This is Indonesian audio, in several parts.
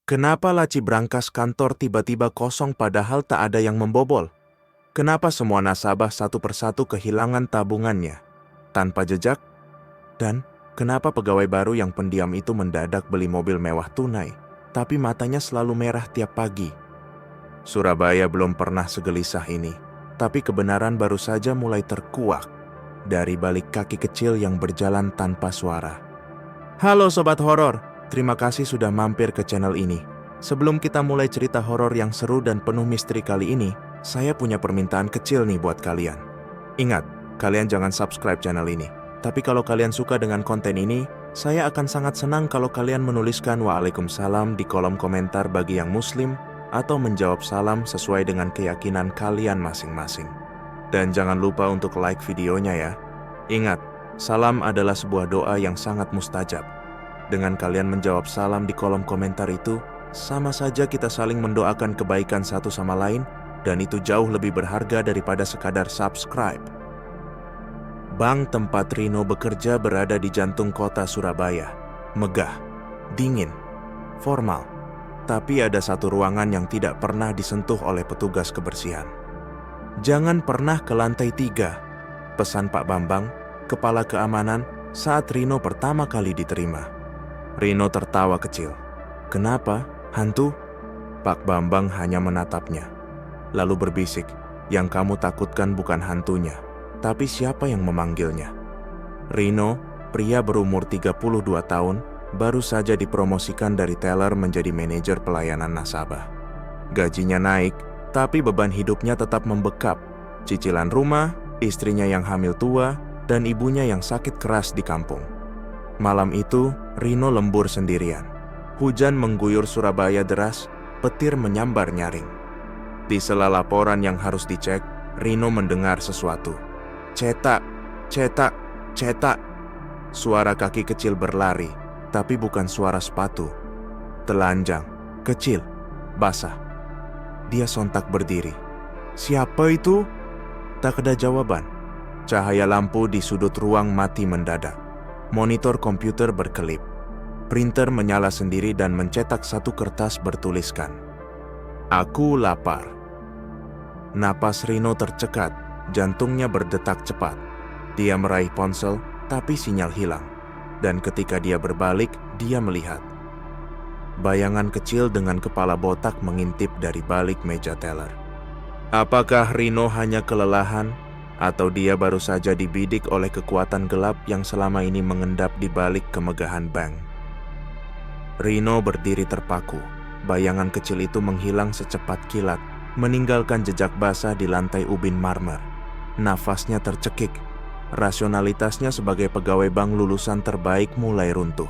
Kenapa laci brankas kantor tiba-tiba kosong padahal tak ada yang membobol? Kenapa semua nasabah satu persatu kehilangan tabungannya tanpa jejak? Dan kenapa pegawai baru yang pendiam itu mendadak beli mobil mewah tunai, tapi matanya selalu merah tiap pagi? Surabaya belum pernah segelisah ini, tapi kebenaran baru saja mulai terkuak dari balik kaki kecil yang berjalan tanpa suara. Halo Sobat Horor, terima kasih sudah mampir ke channel ini. Sebelum kita mulai cerita horor yang seru dan penuh misteri kali ini, saya punya permintaan kecil nih buat kalian. Ingat, kalian jangan subscribe channel ini. Tapi kalau kalian suka dengan konten ini, saya akan sangat senang kalau kalian menuliskan Waalaikumsalam di kolom komentar bagi yang muslim, atau menjawab salam sesuai dengan keyakinan kalian masing-masing. Dan jangan lupa untuk like videonya ya. Ingat, salam adalah sebuah doa yang sangat mustajab. Dengan kalian menjawab salam di kolom komentar itu, sama saja kita saling mendoakan kebaikan satu sama lain, dan itu jauh lebih berharga daripada sekadar subscribe. Bank tempat Rino bekerja berada di jantung kota Surabaya. Megah, dingin, formal. Tapi ada satu ruangan yang tidak pernah disentuh oleh petugas kebersihan. Jangan pernah ke lantai 3, pesan Pak Bambang, kepala keamanan, saat Rino pertama kali diterima. Rino tertawa kecil. Kenapa? Hantu? Pak Bambang hanya menatapnya, lalu berbisik, yang kamu takutkan bukan hantunya, tapi siapa yang memanggilnya. Rino, pria berumur 32 tahun, baru saja dipromosikan dari teller menjadi manajer pelayanan nasabah. Gajinya naik, tapi beban hidupnya tetap membekap. Cicilan rumah, istrinya yang hamil tua, dan ibunya yang sakit keras di kampung. Malam itu, Rino lembur sendirian. Hujan mengguyur Surabaya deras, petir menyambar nyaring. Di sela laporan yang harus dicek, Rino mendengar sesuatu. Cetak, cetak, cetak. Suara kaki kecil berlari, tapi bukan suara sepatu. Telanjang, kecil, basah. Dia sontak berdiri. Siapa itu? Tak ada jawaban. Cahaya lampu di sudut ruang mati mendadak. Monitor komputer berkelip. Printer menyala sendiri dan mencetak satu kertas bertuliskan, "Aku lapar." Napas Rino tercekat, jantungnya berdetak cepat. Dia meraih ponsel, tapi sinyal hilang. Dan ketika dia berbalik, dia melihat bayangan kecil dengan kepala botak mengintip dari balik meja teller. Apakah Rino hanya kelelahan, atau dia baru saja dibidik oleh kekuatan gelap yang selama ini mengendap di balik kemegahan bank? Rino berdiri terpaku. Bayangan kecil itu menghilang secepat kilat, meninggalkan jejak basah di lantai ubin marmer. Nafasnya tercekik. Rasionalitasnya sebagai pegawai bank lulusan terbaik mulai runtuh.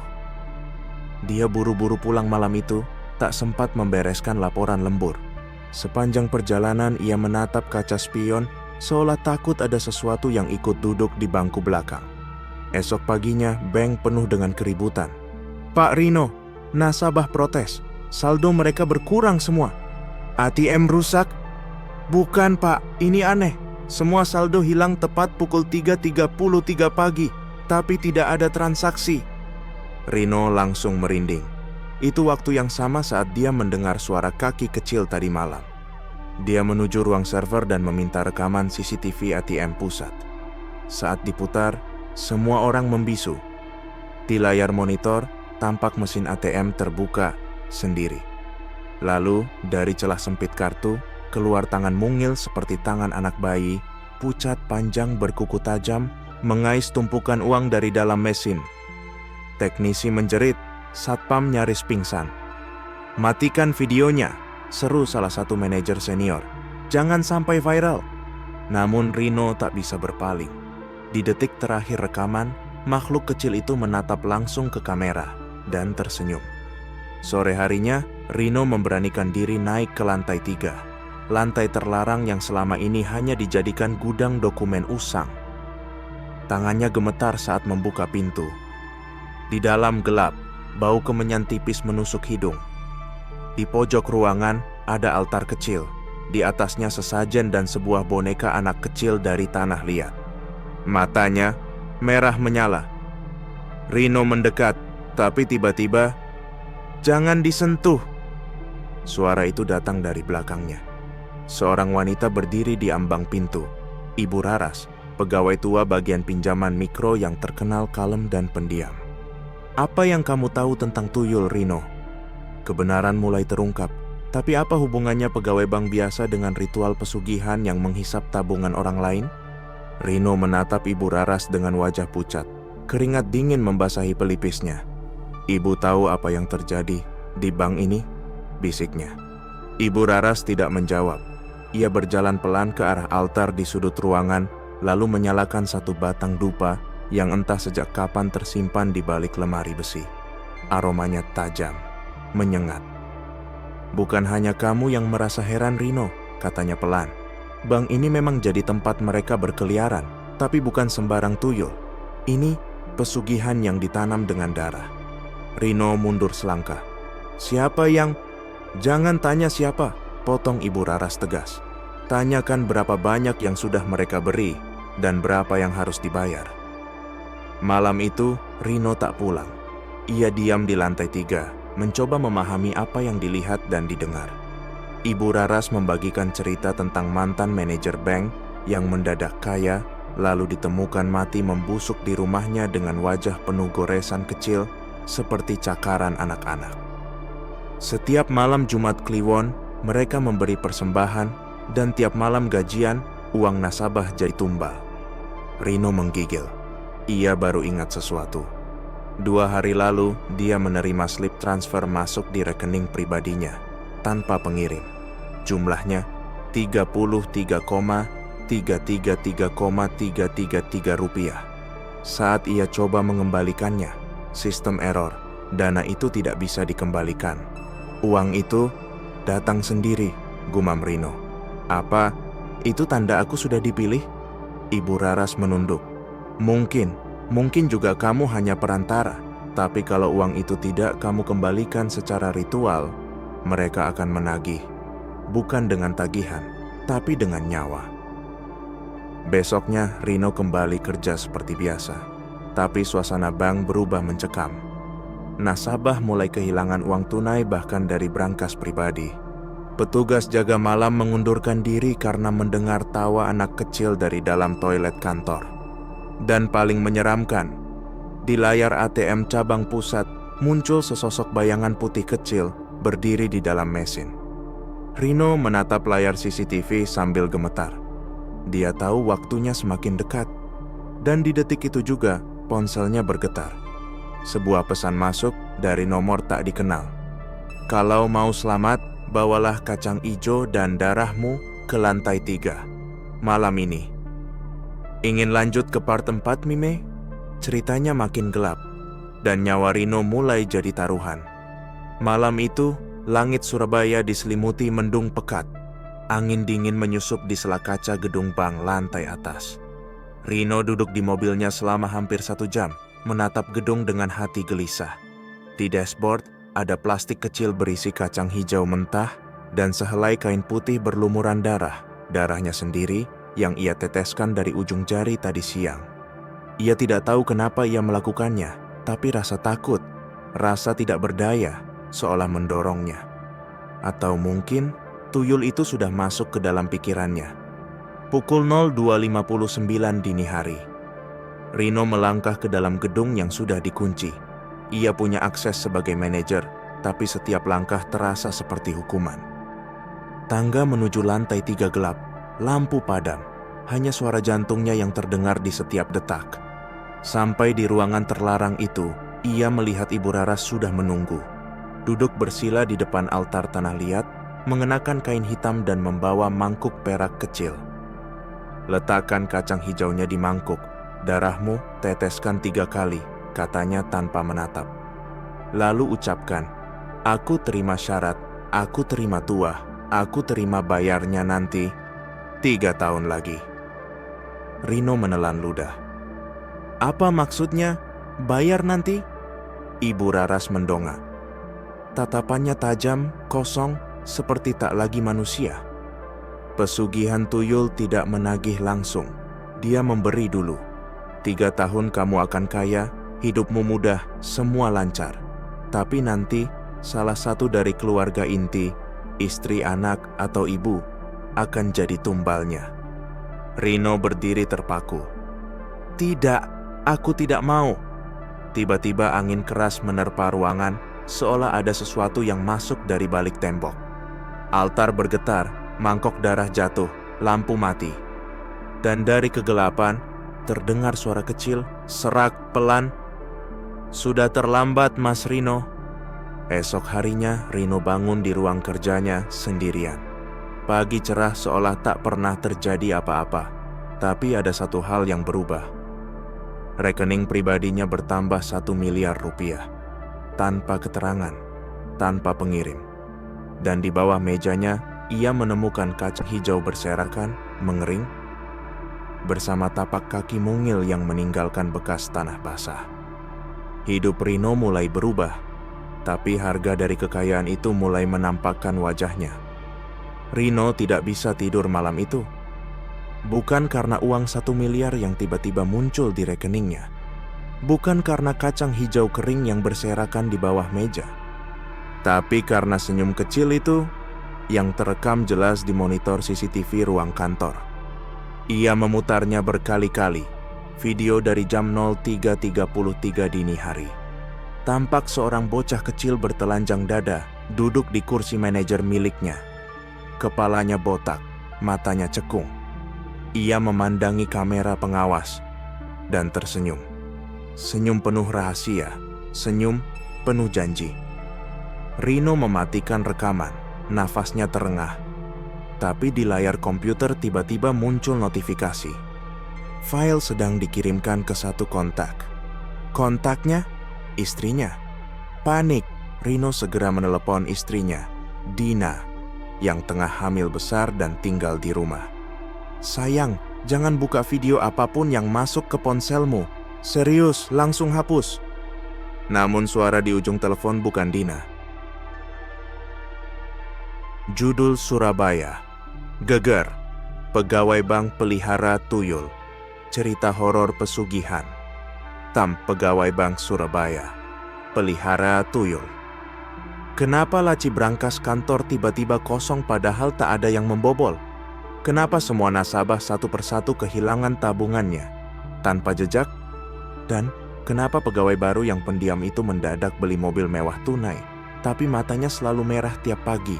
Dia buru-buru pulang malam itu, tak sempat membereskan laporan lembur. Sepanjang perjalanan ia menatap kaca spion, seolah takut ada sesuatu yang ikut duduk di bangku belakang. Esok paginya, bank penuh dengan keributan. Pak Rino, nasabah protes. Saldo mereka berkurang semua. ATM rusak? Bukan Pak, ini aneh. Semua saldo hilang tepat pukul 3.33 pagi, tapi tidak ada transaksi. Rino langsung merinding. Itu waktu yang sama saat dia mendengar suara kaki kecil tadi malam. Dia menuju ruang server dan meminta rekaman CCTV ATM pusat. Saat diputar, semua orang membisu. Di layar monitor, tampak mesin ATM terbuka sendiri. Lalu, dari celah sempit kartu, keluar tangan mungil seperti tangan anak bayi, pucat panjang berkuku tajam, mengais tumpukan uang dari dalam mesin. Teknisi menjerit, satpam nyaris pingsan. Matikan videonya, seru salah satu manajer senior. Jangan sampai viral. Namun Rino tak bisa berpaling. Di detik terakhir rekaman, makhluk kecil itu menatap langsung ke kamera dan tersenyum. Sore harinya, Rino memberanikan diri naik ke lantai 3. Lantai terlarang yang selama ini hanya dijadikan gudang dokumen usang. Tangannya gemetar saat membuka pintu. Di dalam gelap, bau kemenyan tipis menusuk hidung. Di pojok ruangan ada altar kecil. Di atasnya sesajen dan sebuah boneka anak kecil dari tanah liat. Matanya merah menyala. Rino mendekat, tapi tiba-tiba, "Jangan disentuh," Suara itu datang dari belakangnya. Seorang wanita berdiri di ambang pintu. Ibu Raras, pegawai tua bagian pinjaman mikro yang terkenal kalem dan pendiam. "Apa yang kamu tahu tentang tuyul, Rino?" Kebenaran mulai terungkap. Tapi apa hubungannya pegawai bank biasa dengan ritual pesugihan yang menghisap tabungan orang lain? Rino menatap Ibu Raras dengan wajah pucat. Keringat dingin membasahi pelipisnya. "Ibu tahu apa yang terjadi di bank ini?" bisiknya. Ibu Raras tidak menjawab. Ia berjalan pelan ke arah altar di sudut ruangan, lalu menyalakan satu batang dupa yang entah sejak kapan tersimpan di balik lemari besi. Aromanya tajam, menyengat. "Bukan hanya kamu yang merasa heran, Rino," katanya pelan. "Bank ini memang jadi tempat mereka berkeliaran, tapi bukan sembarang tuyul. Ini pesugihan yang ditanam dengan darah." Rino mundur selangkah. "Siapa yang..." "Jangan tanya siapa," potong Ibu Raras tegas. "Tanyakan berapa banyak yang sudah mereka beri dan berapa yang harus dibayar." Malam itu, Rino tak pulang. Ia diam di lantai 3, mencoba memahami apa yang dilihat dan didengar. Ibu Raras membagikan cerita tentang mantan manajer bank yang mendadak kaya, lalu ditemukan mati membusuk di rumahnya dengan wajah penuh goresan kecil seperti cakaran anak-anak. Setiap malam Jumat Kliwon, mereka memberi persembahan, dan tiap malam gajian, uang nasabah jadi tumbal. Rino menggigil. Ia baru ingat sesuatu. 2 hari lalu, dia menerima slip transfer masuk di rekening pribadinya, tanpa pengirim. Jumlahnya 33,333,333 rupiah. Saat ia coba mengembalikannya, sistem error, dana itu tidak bisa dikembalikan. "Uang itu datang sendiri," gumam Rino. "Apa itu tanda aku sudah dipilih?" Ibu Raras menunduk. Mungkin juga kamu hanya perantara. Tapi kalau uang itu tidak kamu kembalikan secara ritual, mereka akan menagih. Bukan dengan tagihan, tapi dengan nyawa." Besoknya, Rino kembali kerja seperti biasa. Tapi suasana bank berubah mencekam. Nasabah mulai kehilangan uang tunai bahkan dari brankas pribadi. Petugas jaga malam mengundurkan diri karena mendengar tawa anak kecil dari dalam toilet kantor. Dan paling menyeramkan, di layar ATM cabang pusat muncul sesosok bayangan putih kecil berdiri di dalam mesin. Rino menatap layar CCTV sambil gemetar. Dia tahu waktunya semakin dekat. Dan di detik itu juga, ponselnya bergetar. Sebuah pesan masuk dari nomor tak dikenal. "Kalau mau selamat, bawalah kacang ijo dan darahmu ke lantai 3. Malam ini." "Ingin lanjut ke part 4, Mime?" Ceritanya makin gelap, dan nyawa Rino mulai jadi taruhan. Malam itu, langit Surabaya diselimuti mendung pekat. Angin dingin menyusup di sela kaca gedung bank lantai atas. Rino duduk di mobilnya selama hampir 1 jam, menatap gedung dengan hati gelisah. Di dashboard, ada plastik kecil berisi kacang hijau mentah dan sehelai kain putih berlumuran darah, darahnya sendiri yang ia teteskan dari ujung jari tadi siang. Ia tidak tahu kenapa ia melakukannya, tapi rasa takut, rasa tidak berdaya, seolah mendorongnya. Atau mungkin tuyul itu sudah masuk ke dalam pikirannya. Pukul 02.59 dini hari. Rino melangkah ke dalam gedung yang sudah dikunci. Ia punya akses sebagai manajer, tapi setiap langkah terasa seperti hukuman. Tangga menuju lantai 3 gelap, lampu padam, hanya suara jantungnya yang terdengar di setiap detak. Sampai di ruangan terlarang itu, ia melihat Ibu Raras sudah menunggu. Duduk bersila di depan altar tanah liat, mengenakan kain hitam dan membawa mangkuk perak kecil. "Letakkan kacang hijaunya di mangkuk. Darahmu teteskan 3 kali, katanya tanpa menatap. Lalu ucapkan, aku terima syarat, aku terima tuah, aku terima bayarnya nanti 3 tahun lagi. Rino menelan ludah. Apa maksudnya, bayar nanti? Ibu Raras mendongak. Tatapannya tajam, kosong, seperti tak lagi manusia. Pesugihan tuyul tidak menagih langsung. Dia memberi dulu. 3 tahun kamu akan kaya, hidupmu mudah, semua lancar. Tapi nanti, salah satu dari keluarga inti istri, anak, atau ibu akan jadi tumbalnya. Rino berdiri terpaku. Tidak, aku tidak mau. Tiba-tiba angin keras menerpa ruangan, seolah ada sesuatu yang masuk dari balik tembok. Altar bergetar, mangkok darah jatuh, lampu mati. Dan dari kegelapan, terdengar suara kecil, serak, pelan. Sudah terlambat, Mas Rino. Esok harinya, Rino bangun di ruang kerjanya sendirian. Pagi cerah seolah tak pernah terjadi apa-apa. Tapi ada satu hal yang berubah. Rekening pribadinya bertambah 1 miliar rupiah. Tanpa keterangan, tanpa pengirim. Dan di bawah mejanya, ia menemukan kaca hijau berserakan, mengering, bersama tapak kaki mungil yang meninggalkan bekas tanah basah. Hidup Rino mulai berubah, tapi harga dari kekayaan itu mulai menampakkan wajahnya. Rino tidak bisa tidur malam itu. Bukan karena uang 1 miliar yang tiba-tiba muncul di rekeningnya. Bukan karena kacang hijau kering yang berserakan di bawah meja. Tapi karena senyum kecil itu yang terekam jelas di monitor CCTV ruang kantor. Ia memutarnya berkali-kali. Video dari jam 03.33 dini hari. Tampak seorang bocah kecil bertelanjang dada duduk di kursi manajer miliknya. Kepalanya botak, matanya cekung. Ia memandangi kamera pengawas dan tersenyum. Senyum penuh rahasia, senyum penuh janji. Rino mematikan rekaman, nafasnya terengah. Tapi di layar komputer tiba-tiba muncul notifikasi. File sedang dikirimkan ke satu kontak. Kontaknya, istrinya. Panik, Rino segera menelepon istrinya, Dina, yang tengah hamil besar dan tinggal di rumah. Sayang, jangan buka video apapun yang masuk ke ponselmu. Serius, langsung hapus. Namun suara di ujung telepon bukan Dina. Judul Surabaya. Geger. Pegawai bank pelihara tuyul. Cerita horor pesugihan. Pegawai bank Surabaya. Pelihara tuyul. Kenapa laci brankas kantor tiba-tiba kosong padahal tak ada yang membobol? Kenapa semua nasabah satu persatu kehilangan tabungannya tanpa jejak? Dan kenapa pegawai baru yang pendiam itu mendadak beli mobil mewah tunai, tapi matanya selalu merah tiap pagi?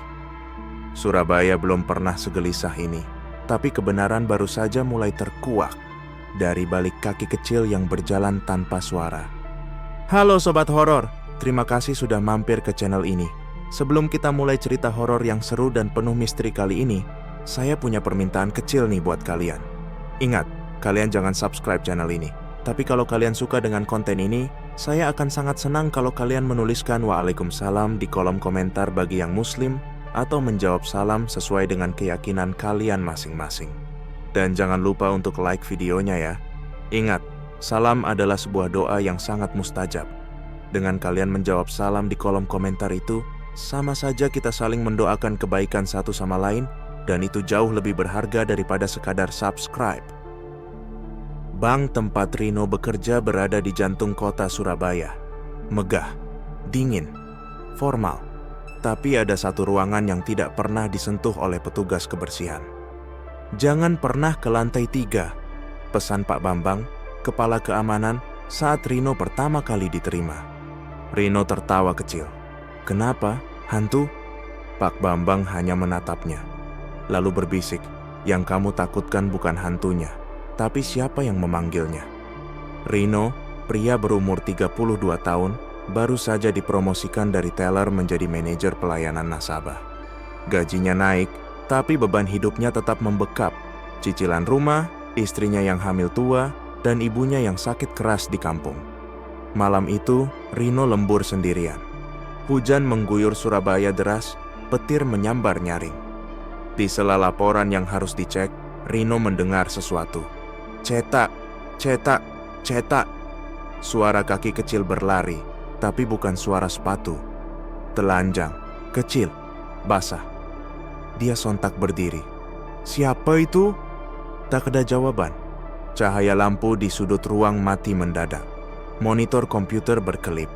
Surabaya belum pernah segelisah ini, tapi kebenaran baru saja mulai terkuak dari balik kaki kecil yang berjalan tanpa suara. Halo Sobat Horor, terima kasih sudah mampir ke channel ini. Sebelum kita mulai cerita horor yang seru dan penuh misteri kali ini, saya punya permintaan kecil nih buat kalian. Ingat, kalian jangan subscribe channel ini. Tapi kalau kalian suka dengan konten ini, saya akan sangat senang kalau kalian menuliskan Waalaikumsalam di kolom komentar bagi yang muslim, atau menjawab salam sesuai dengan keyakinan kalian masing-masing. Dan jangan lupa untuk like videonya ya. Ingat, salam adalah sebuah doa yang sangat mustajab. Dengan kalian menjawab salam di kolom komentar itu, sama saja kita saling mendoakan kebaikan satu sama lain, dan itu jauh lebih berharga daripada sekadar subscribe. Bank tempat Rino bekerja berada di jantung kota Surabaya. Megah, dingin, formal. Tapi ada satu ruangan yang tidak pernah disentuh oleh petugas kebersihan. Jangan pernah ke lantai 3, pesan Pak Bambang, kepala keamanan, saat Rino pertama kali diterima. Rino tertawa kecil. Kenapa? Hantu? Pak Bambang hanya menatapnya. Lalu berbisik, yang kamu takutkan bukan hantunya, tapi siapa yang memanggilnya. Rino, pria berumur 32 tahun, baru saja dipromosikan dari teller menjadi manajer pelayanan nasabah. Gajinya naik, tapi beban hidupnya tetap membekap. Cicilan rumah, istrinya yang hamil tua, dan ibunya yang sakit keras di kampung. Malam itu, Rino lembur sendirian. Hujan mengguyur Surabaya deras, petir menyambar nyaring. Di sela laporan yang harus dicek, Rino mendengar sesuatu. Cetak, cetak, cetak. Suara kaki kecil berlari, tapi bukan suara sepatu. Telanjang, kecil, basah. Dia sontak berdiri. Siapa itu? Tak ada jawaban. Cahaya lampu di sudut ruang mati mendadak. Monitor komputer berkelip.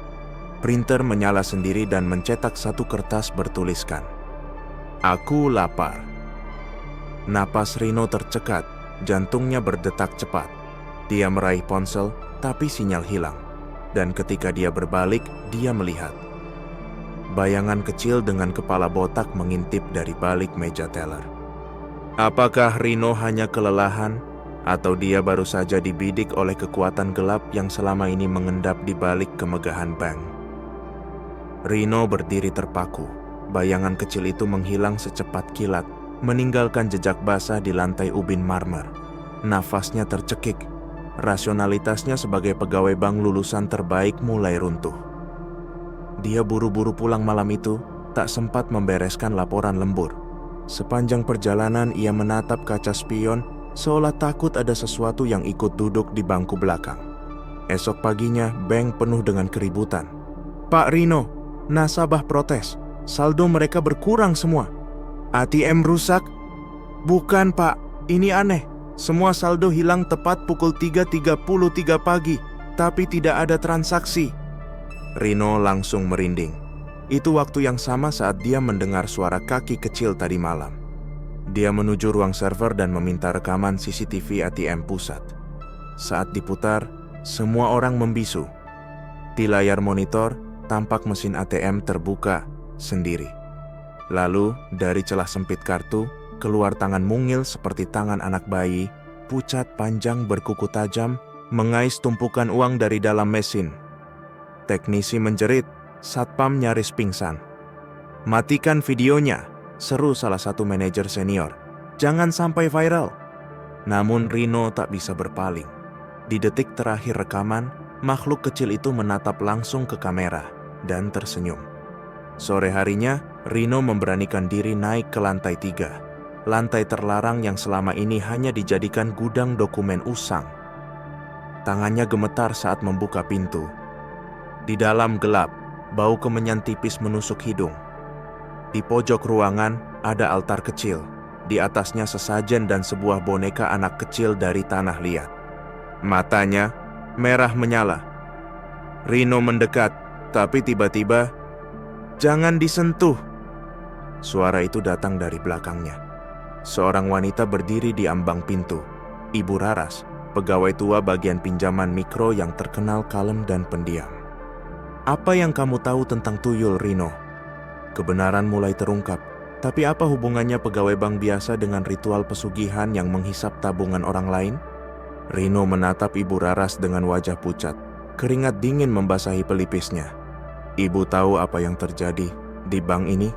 Printer menyala sendiri dan mencetak satu kertas bertuliskan. Aku lapar. Napas Rino tercekat, jantungnya berdetak cepat. Dia meraih ponsel, tapi sinyal hilang. Dan ketika dia berbalik, dia melihat bayangan kecil dengan kepala botak mengintip dari balik meja teller. Apakah Rino hanya kelelahan, atau dia baru saja dibidik oleh kekuatan gelap yang selama ini mengendap di balik kemegahan bank? Rino berdiri terpaku. Bayangan kecil itu menghilang secepat kilat, meninggalkan jejak basah di lantai ubin marmer. Nafasnya tercekik. Rasionalitasnya sebagai pegawai bank lulusan terbaik mulai runtuh. Dia buru-buru pulang malam itu, tak sempat membereskan laporan lembur. Sepanjang perjalanan ia menatap kaca spion, seolah takut ada sesuatu yang ikut duduk di bangku belakang. Esok paginya, bank penuh dengan keributan. "Pak Rino, nasabah protes. Saldo mereka berkurang semua." "ATM rusak?" "Bukan, Pak. Ini aneh. Semua saldo hilang tepat pukul 3.33 pagi, tapi tidak ada transaksi." Rino langsung merinding. Itu waktu yang sama saat dia mendengar suara kaki kecil tadi malam. Dia menuju ruang server dan meminta rekaman CCTV ATM pusat. Saat diputar, semua orang membisu. Di layar monitor, tampak mesin ATM terbuka sendiri. Lalu, dari celah sempit kartu, keluar tangan mungil seperti tangan anak bayi, pucat panjang berkuku tajam, mengais tumpukan uang dari dalam mesin. Teknisi menjerit, satpam nyaris pingsan. "Matikan videonya," seru salah satu manajer senior. "Jangan sampai viral." Namun Rino tak bisa berpaling. Di detik terakhir rekaman, makhluk kecil itu menatap langsung ke kamera dan tersenyum. Sore harinya, Rino memberanikan diri naik ke lantai 3. Lantai terlarang yang selama ini hanya dijadikan gudang dokumen usang. Tangannya gemetar saat membuka pintu. Di dalam gelap, bau kemenyan tipis menusuk hidung. Di pojok ruangan ada altar kecil. Di atasnya sesajen dan sebuah boneka anak kecil dari tanah liat. Matanya merah menyala. Rino mendekat, tapi tiba-tiba, "Jangan disentuh." Suara itu datang dari belakangnya. Seorang wanita berdiri di ambang pintu. Ibu Raras, pegawai tua bagian pinjaman mikro yang terkenal kalem dan pendiam. "Apa yang kamu tahu tentang tuyul, Rino?" Kebenaran mulai terungkap. Tapi apa hubungannya pegawai bank biasa dengan ritual pesugihan yang menghisap tabungan orang lain? Rino menatap Ibu Raras dengan wajah pucat. Keringat dingin membasahi pelipisnya. "Ibu tahu apa yang terjadi di bank ini?"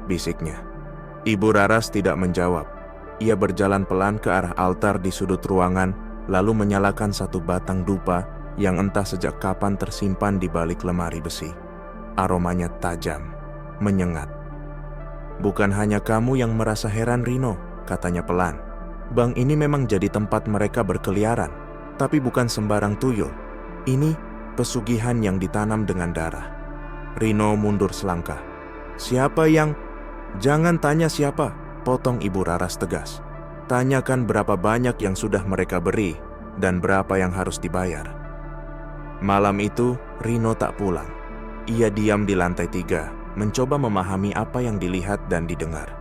bisiknya. Ibu Raras tidak menjawab. Ia berjalan pelan ke arah altar di sudut ruangan, lalu menyalakan satu batang dupa yang entah sejak kapan tersimpan di balik lemari besi. Aromanya tajam, menyengat. "Bukan hanya kamu yang merasa heran, Rino," katanya pelan. "Bank ini memang jadi tempat mereka berkeliaran, tapi bukan sembarang tuyul. Ini pesugihan yang ditanam dengan darah." Rino mundur selangkah. "Siapa yang..." "Jangan tanya siapa," potong Ibu Raras tegas. "Tanyakan berapa banyak yang sudah mereka beri dan berapa yang harus dibayar." Malam itu, Rino tak pulang. Ia diam di lantai 3, mencoba memahami apa yang dilihat dan didengar.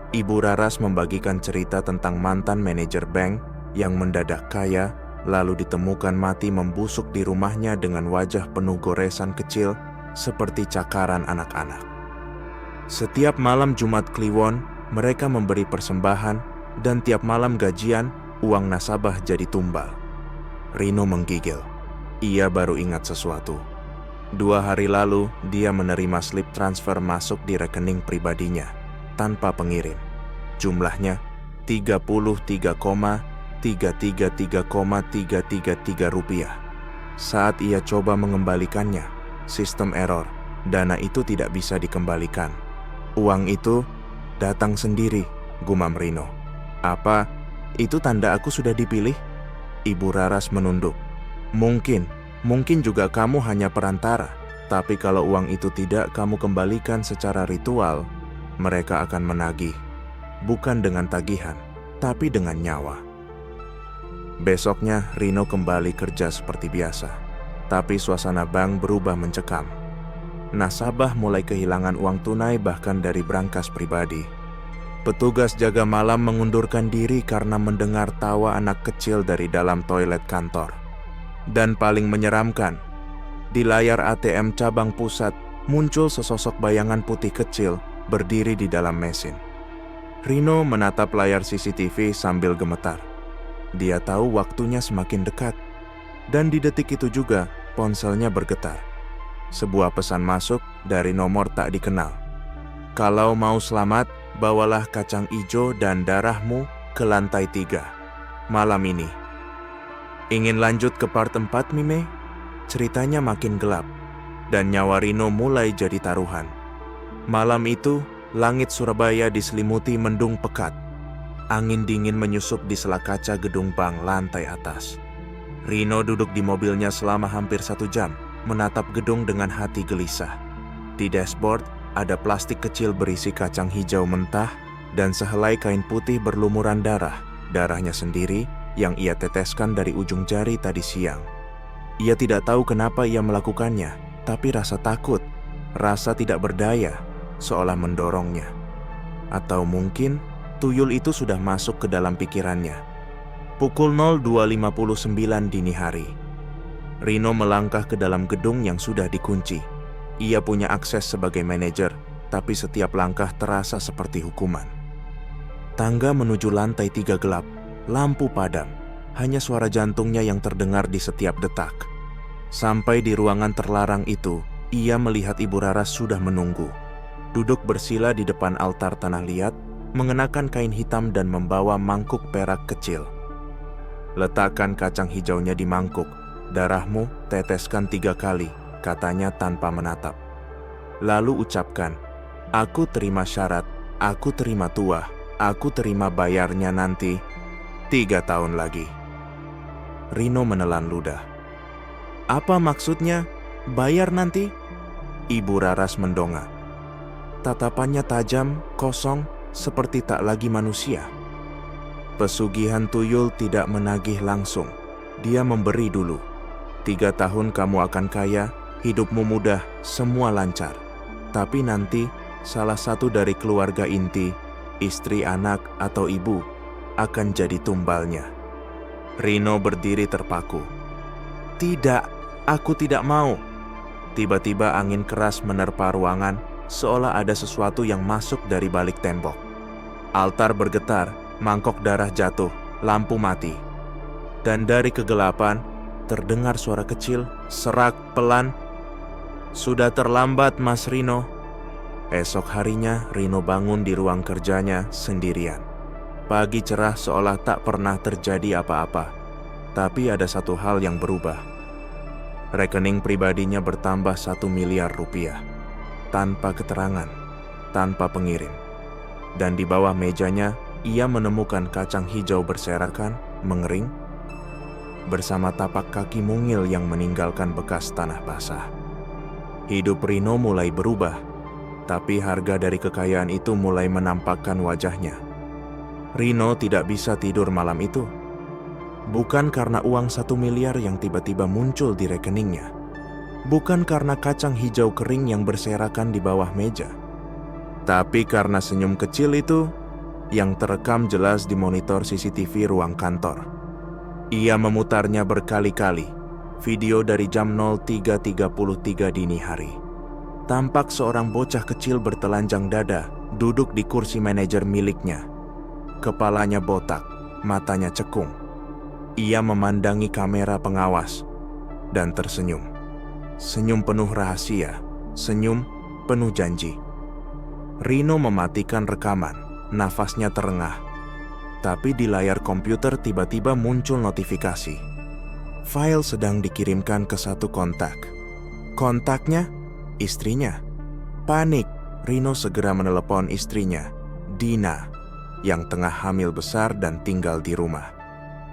Ibu Raras membagikan cerita tentang mantan manajer bank yang mendadak kaya, lalu ditemukan mati membusuk di rumahnya dengan wajah penuh goresan kecil seperti cakaran anak-anak. Setiap malam Jumat Kliwon, mereka memberi persembahan, dan tiap malam gajian, uang nasabah jadi tumbal. Rino menggigil. Ia baru ingat sesuatu. 2 hari lalu, dia menerima slip transfer masuk di rekening pribadinya, tanpa pengirim. Jumlahnya 33,333,333 rupiah. Saat ia coba mengembalikannya, sistem error, dana itu tidak bisa dikembalikan. "Uang itu datang sendiri," gumam Rino. "Apa itu tanda aku sudah dipilih?" Ibu Raras menunduk. Mungkin juga kamu hanya perantara. Tapi kalau uang itu tidak kamu kembalikan secara ritual, mereka akan menagih. Bukan dengan tagihan, tapi dengan nyawa." Besoknya, Rino kembali kerja seperti biasa. Tapi suasana bank berubah mencekam. Nasabah mulai kehilangan uang tunai bahkan dari brankas pribadi. Petugas jaga malam mengundurkan diri karena mendengar tawa anak kecil dari dalam toilet kantor. Dan paling menyeramkan, di layar ATM cabang pusat muncul sesosok bayangan putih kecil berdiri di dalam mesin. Rino menatap layar CCTV sambil gemetar. Dia tahu waktunya semakin dekat. Dan di detik itu juga ponselnya bergetar. Sebuah pesan masuk dari nomor tak dikenal. Kalau mau selamat, bawalah kacang ijo dan darahmu ke lantai 3 malam ini. Ingin lanjut ke part 4, Mime? Ceritanya makin gelap, dan nyawa Rino mulai jadi taruhan. Malam itu, langit Surabaya diselimuti mendung pekat. Angin dingin menyusup di sela kaca gedung bank lantai atas. Rino duduk di mobilnya selama hampir 1 jam, menatap gedung dengan hati gelisah. Di dashboard, ada plastik kecil berisi kacang hijau mentah dan sehelai kain putih berlumuran darah, darahnya sendiri yang ia teteskan dari ujung jari tadi siang. Ia tidak tahu kenapa ia melakukannya, tapi rasa takut, rasa tidak berdaya, seolah mendorongnya. Atau mungkin tuyul itu sudah masuk ke dalam pikirannya. Pukul 02.59 dini hari. Rino melangkah ke dalam gedung yang sudah dikunci. Ia punya akses sebagai manajer, tapi setiap langkah terasa seperti hukuman. Tangga menuju lantai 3 gelap, lampu padam, hanya suara jantungnya yang terdengar di setiap detak. Sampai di ruangan terlarang itu, ia melihat Ibu Raras sudah menunggu. Duduk bersila di depan altar tanah liat, mengenakan kain hitam dan membawa mangkuk perak kecil. Letakkan kacang hijaunya di mangkuk, darahmu teteskan 3 kali, katanya tanpa menatap. Lalu ucapkan, aku terima syarat, aku terima tuah, aku terima bayarnya nanti 3 tahun lagi. Rino menelan ludah. Apa maksudnya, bayar nanti? Ibu Raras mendongak. Tatapannya tajam, kosong, seperti tak lagi manusia. Pesugihan tuyul tidak menagih langsung. Dia memberi dulu. 3 tahun kamu akan kaya, hidupmu mudah, semua lancar. Tapi nanti, salah satu dari keluarga inti, istri, anak, atau ibu, akan jadi tumbalnya. Rino berdiri terpaku. Tidak, aku tidak mau. Tiba-tiba angin keras menerpa ruangan, seolah ada sesuatu yang masuk dari balik tembok. Altar bergetar, mangkok darah jatuh, lampu mati. Dan dari kegelapan, terdengar suara kecil, serak, pelan. Sudah terlambat, Mas Rino. Esok harinya, Rino bangun di ruang kerjanya sendirian. Pagi cerah seolah tak pernah terjadi apa-apa. Tapi ada satu hal yang berubah. Rekening pribadinya bertambah 1 miliar rupiah. Tanpa keterangan, tanpa pengirim. Dan di bawah mejanya, ia menemukan kacang hijau berserakan, mengering, bersama tapak kaki mungil yang meninggalkan bekas tanah basah. Hidup Rino mulai berubah, tapi harga dari kekayaan itu mulai menampakkan wajahnya. Rino tidak bisa tidur malam itu. Bukan karena uang 1 miliar yang tiba-tiba muncul di rekeningnya. Bukan karena kacang hijau kering yang berserakan di bawah meja. Tapi karena senyum kecil itu yang terekam jelas di monitor CCTV ruang kantor. Ia memutarnya berkali-kali, video dari jam 03.33 dini hari. Tampak seorang bocah kecil bertelanjang dada, duduk di kursi manajer miliknya. Kepalanya botak, matanya cekung. Ia memandangi kamera pengawas dan tersenyum. Senyum penuh rahasia, senyum penuh janji. Rino mematikan rekaman, nafasnya terengah. Tapi di layar komputer tiba-tiba muncul notifikasi. File sedang dikirimkan ke satu kontak. Kontaknya, istrinya. Panik, Rino segera menelepon istrinya, Dina, yang tengah hamil besar dan tinggal di rumah.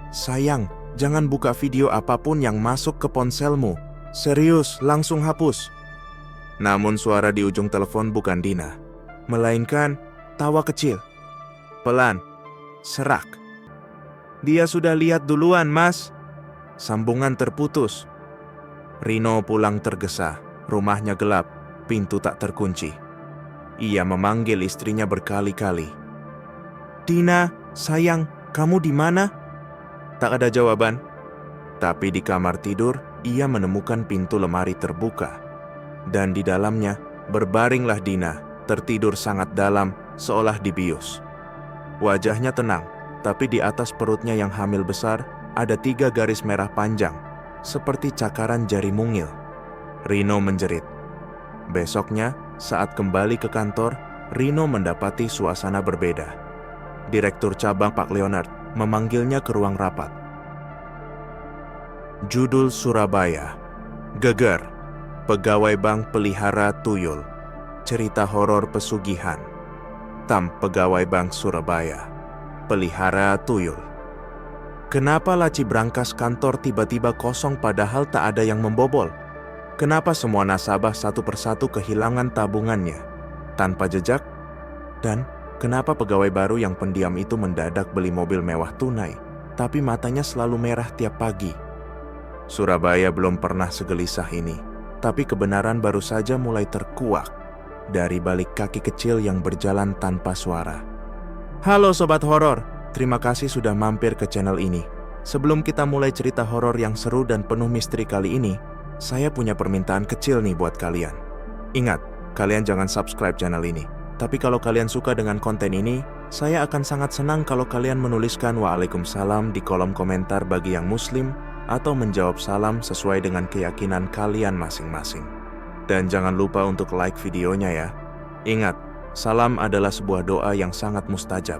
Sayang, jangan buka video apapun yang masuk ke ponselmu. Serius, langsung hapus. Namun suara di ujung telepon bukan Dina, melainkan tawa kecil. Pelan, serak. Dia sudah lihat duluan, Mas. Sambungan terputus. Rino pulang tergesa, rumahnya gelap, pintu tak terkunci. Ia memanggil istrinya berkali-kali. Dina, sayang, kamu di mana? Tak ada jawaban. Tapi di kamar tidur, ia menemukan pintu lemari terbuka. Dan di dalamnya, berbaringlah Dina, tertidur sangat dalam, seolah dibius. Wajahnya tenang, tapi di atas perutnya yang hamil besar, ada 3 garis merah panjang, seperti cakaran jari mungil. Rino menjerit. Besoknya, saat kembali ke kantor, Rino mendapati suasana berbeda. Direktur cabang Pak Leonard memanggilnya ke ruang rapat. Judul Surabaya. Geger. Pegawai bank pelihara tuyul. Cerita horor pesugihan. Pegawai bank Surabaya. Pelihara tuyul. Kenapa laci brankas kantor tiba-tiba kosong padahal tak ada yang membobol? Kenapa semua nasabah satu persatu kehilangan tabungannya tanpa jejak? Dan kenapa pegawai baru yang pendiam itu mendadak beli mobil mewah tunai, tapi matanya selalu merah tiap pagi? Surabaya belum pernah segelisah ini, tapi kebenaran baru saja mulai terkuak dari balik kaki kecil yang berjalan tanpa suara. Halo Sobat Horor, terima kasih sudah mampir ke channel ini. Sebelum kita mulai cerita horor yang seru dan penuh misteri kali ini, saya punya permintaan kecil nih buat kalian. Ingat, kalian jangan subscribe channel ini. Tapi kalau kalian suka dengan konten ini, saya akan sangat senang kalau kalian menuliskan Waalaikumsalam di kolom komentar bagi yang muslim, atau menjawab salam sesuai dengan keyakinan kalian masing-masing. Dan jangan lupa untuk like videonya ya. Ingat, salam adalah sebuah doa yang sangat mustajab.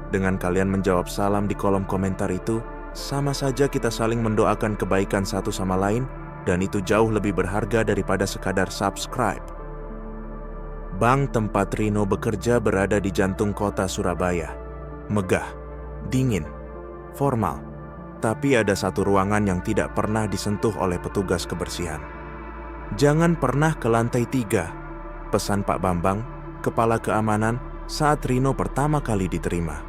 Dengan kalian menjawab salam di kolom komentar itu, sama saja kita saling mendoakan kebaikan satu sama lain, dan itu jauh lebih berharga daripada sekadar subscribe. Bank tempat Rino bekerja berada di jantung kota Surabaya. Megah, dingin, formal. Tapi ada satu ruangan yang tidak pernah disentuh oleh petugas kebersihan. Jangan pernah ke lantai 3, pesan Pak Bambang, kepala keamanan, saat Rino pertama kali diterima.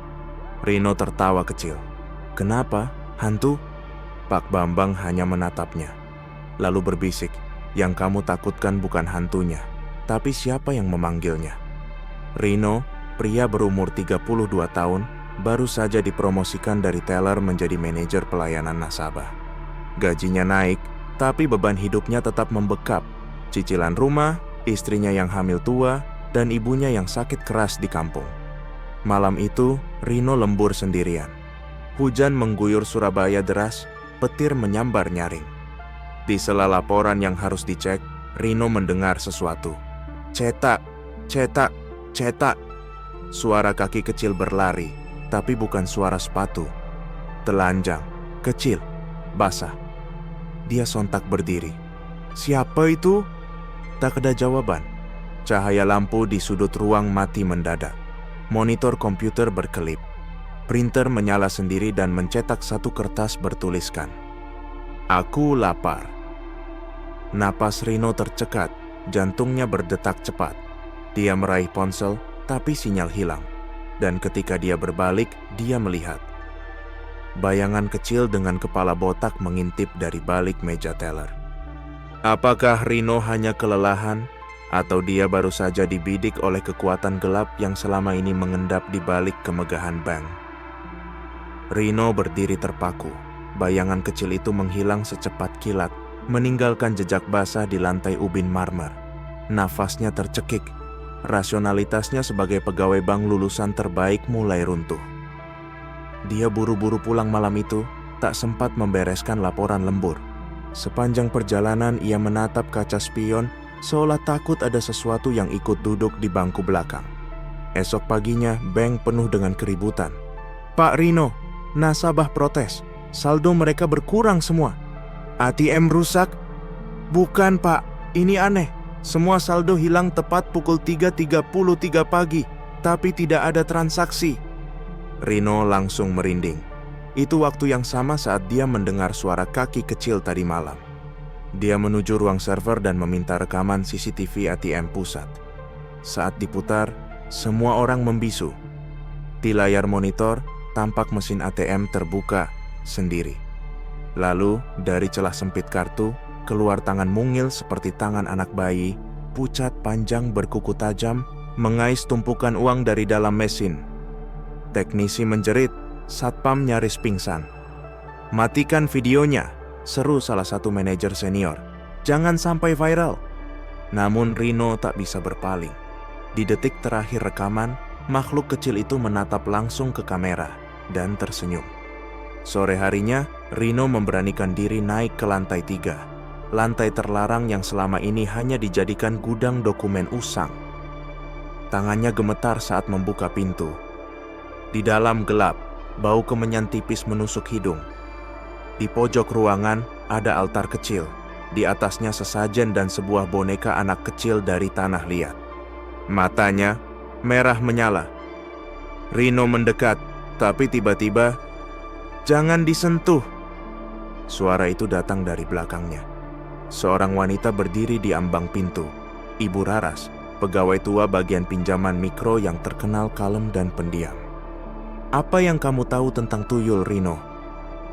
Rino tertawa kecil. Kenapa? Hantu? Pak Bambang hanya menatapnya. Lalu berbisik, yang kamu takutkan bukan hantunya, tapi siapa yang memanggilnya. Rino, pria berumur 32 tahun, baru saja dipromosikan dari teller menjadi manajer pelayanan nasabah. Gajinya naik, tapi beban hidupnya tetap membekap. Cicilan rumah, istrinya yang hamil tua, dan ibunya yang sakit keras di kampung. Malam itu, Rino lembur sendirian. Hujan mengguyur Surabaya deras, petir menyambar nyaring. Di sela laporan yang harus dicek, Rino mendengar sesuatu. Cetak, cetak, cetak. Suara kaki kecil berlari, tapi bukan suara sepatu. Telanjang, kecil, basah. Dia sontak berdiri. Siapa itu? Tak ada jawaban. Cahaya lampu di sudut ruang mati mendadak. Monitor komputer berkelip. Printer menyala sendiri dan mencetak satu kertas bertuliskan, "Aku lapar." Napas Rino tercekat, jantungnya berdetak cepat. Dia meraih ponsel, tapi sinyal hilang. Dan ketika dia berbalik, dia melihat bayangan kecil dengan kepala botak mengintip dari balik meja teller. Apakah Rino hanya kelelahan, atau dia baru saja dibidik oleh kekuatan gelap yang selama ini mengendap di balik kemegahan bank? Rino berdiri terpaku. Bayangan kecil itu menghilang secepat kilat, meninggalkan jejak basah di lantai ubin marmer. Nafasnya tercekik. Rasionalitasnya sebagai pegawai bank lulusan terbaik mulai runtuh. Dia buru-buru pulang malam itu, tak sempat membereskan laporan lembur. Sepanjang perjalanan ia menatap kaca spion, seolah takut ada sesuatu yang ikut duduk di bangku belakang. Esok paginya, bank penuh dengan keributan. Pak Rino, nasabah protes. Saldo mereka berkurang semua. ATM rusak? Bukan Pak, ini aneh. Semua saldo hilang tepat pukul 3.33 pagi, tapi tidak ada transaksi. Rino langsung merinding. Itu waktu yang sama saat dia mendengar suara kaki kecil tadi malam. Dia menuju ruang server dan meminta rekaman CCTV ATM pusat. Saat diputar, semua orang membisu. Di layar monitor, tampak mesin ATM terbuka sendiri. Lalu, dari celah sempit kartu, keluar tangan mungil seperti tangan anak bayi, pucat panjang berkuku tajam, mengais tumpukan uang dari dalam mesin. Teknisi menjerit, satpam nyaris pingsan. "Matikan videonya," seru salah satu manajer senior. "Jangan sampai viral." Namun Rino tak bisa berpaling. Di detik terakhir rekaman, makhluk kecil itu menatap langsung ke kamera dan tersenyum. Sore harinya, Rino memberanikan diri naik ke lantai 3. Lantai terlarang yang selama ini hanya dijadikan gudang dokumen usang. Tangannya gemetar saat membuka pintu. Di dalam gelap, bau kemenyan tipis menusuk hidung. Di pojok ruangan ada altar kecil. Di atasnya sesajen dan sebuah boneka anak kecil dari tanah liat. Matanya merah menyala. Rino mendekat, tapi tiba-tiba, "Jangan disentuh!" Suara itu datang dari belakangnya. Seorang wanita berdiri di ambang pintu. Ibu Raras, pegawai tua bagian pinjaman mikro yang terkenal kalem dan pendiam. "Apa yang kamu tahu tentang tuyul, Rino?"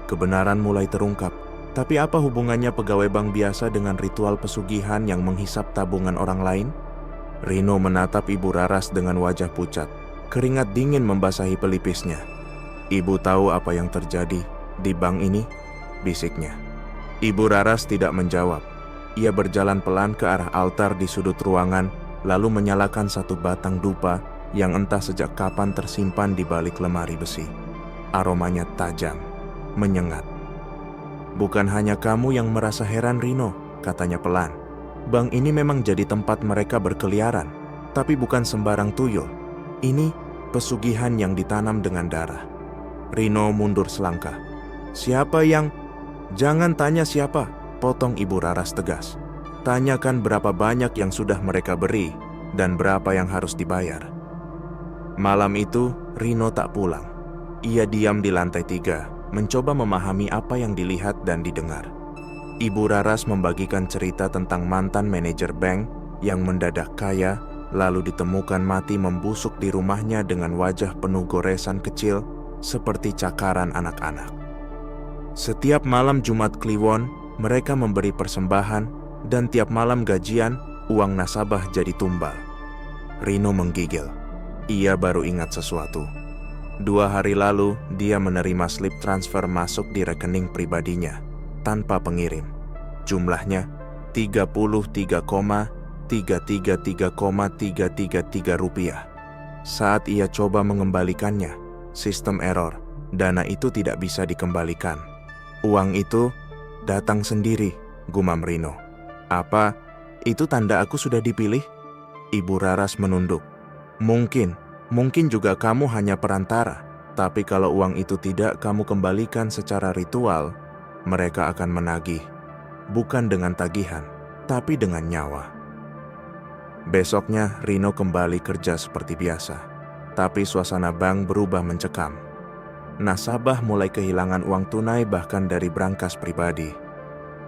Kebenaran mulai terungkap. Tapi apa hubungannya pegawai bank biasa dengan ritual pesugihan yang menghisap tabungan orang lain? Rino menatap Ibu Raras dengan wajah pucat. Keringat dingin membasahi pelipisnya. "Ibu tahu apa yang terjadi di bank ini?" bisiknya. Ibu Raras tidak menjawab. Ia berjalan pelan ke arah altar di sudut ruangan, lalu menyalakan satu batang dupa yang entah sejak kapan tersimpan di balik lemari besi. Aromanya tajam, menyengat. "Bukan hanya kamu yang merasa heran, Rino," katanya pelan. "Bank ini memang jadi tempat mereka berkeliaran, tapi bukan sembarang tuyul. Ini pesugihan yang ditanam dengan darah." Rino mundur selangkah. "Siapa yang..." "Jangan tanya siapa," potong Ibu Raras tegas. "Tanyakan berapa banyak yang sudah mereka beri dan berapa yang harus dibayar." Malam itu, Rino tak pulang. Ia diam di lantai 3, mencoba memahami apa yang dilihat dan didengar. Ibu Raras membagikan cerita tentang mantan manajer bank yang mendadak kaya, lalu ditemukan mati membusuk di rumahnya dengan wajah penuh goresan kecil seperti cakaran anak-anak. Setiap malam Jumat Kliwon, mereka memberi persembahan, dan tiap malam gajian, uang nasabah jadi tumbal. Rino menggigil. Ia baru ingat sesuatu. 2 hari lalu, dia menerima slip transfer masuk di rekening pribadinya, tanpa pengirim. Jumlahnya 33,333,333 rupiah. Saat ia coba mengembalikannya, sistem error, dana itu tidak bisa dikembalikan. "Uang itu datang sendiri," gumam Rino. "Apa itu tanda aku sudah dipilih?" Ibu Raras menunduk. Mungkin juga kamu hanya perantara, tapi kalau uang itu tidak kamu kembalikan secara ritual, mereka akan menagih. Bukan dengan tagihan, tapi dengan nyawa. Besoknya, Rino kembali kerja seperti biasa. Tapi suasana bank berubah mencekam. Nasabah mulai kehilangan uang tunai bahkan dari brankas pribadi.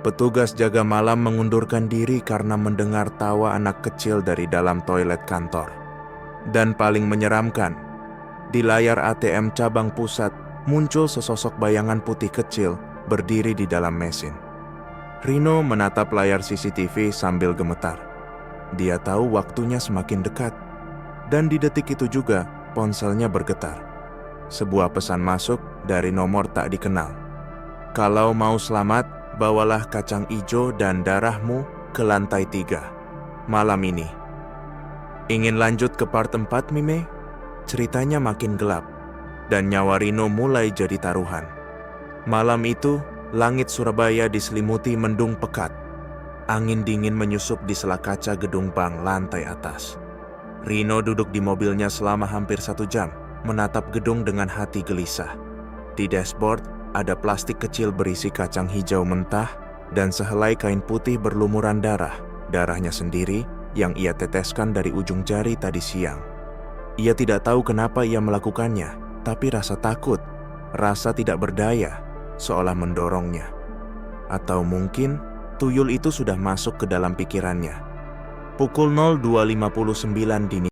Petugas jaga malam mengundurkan diri karena mendengar tawa anak kecil dari dalam toilet kantor. Dan paling menyeramkan, di layar ATM cabang pusat muncul sesosok bayangan putih kecil berdiri di dalam mesin. Rino menatap layar CCTV sambil gemetar. Dia tahu waktunya semakin dekat. Dan di detik itu juga, ponselnya bergetar. Sebuah pesan masuk dari nomor tak dikenal. "Kalau mau selamat, bawalah kacang ijo dan darahmu ke lantai 3. Malam ini." Ingin lanjut ke part 4, Mime? Ceritanya makin gelap, dan nyawa Rino mulai jadi taruhan. Malam itu, langit Surabaya diselimuti mendung pekat. Angin dingin menyusup di sela kaca gedung bank lantai atas. Rino duduk di mobilnya selama hampir 1 jam, menatap gedung dengan hati gelisah. Di dashboard, ada plastik kecil berisi kacang hijau mentah, dan sehelai kain putih berlumuran darah, darahnya sendiri, yang ia teteskan dari ujung jari tadi siang. Ia tidak tahu kenapa ia melakukannya, tapi rasa takut, rasa tidak berdaya, seolah mendorongnya. Atau mungkin, tuyul itu sudah masuk ke dalam pikirannya. Pukul 02.59 dini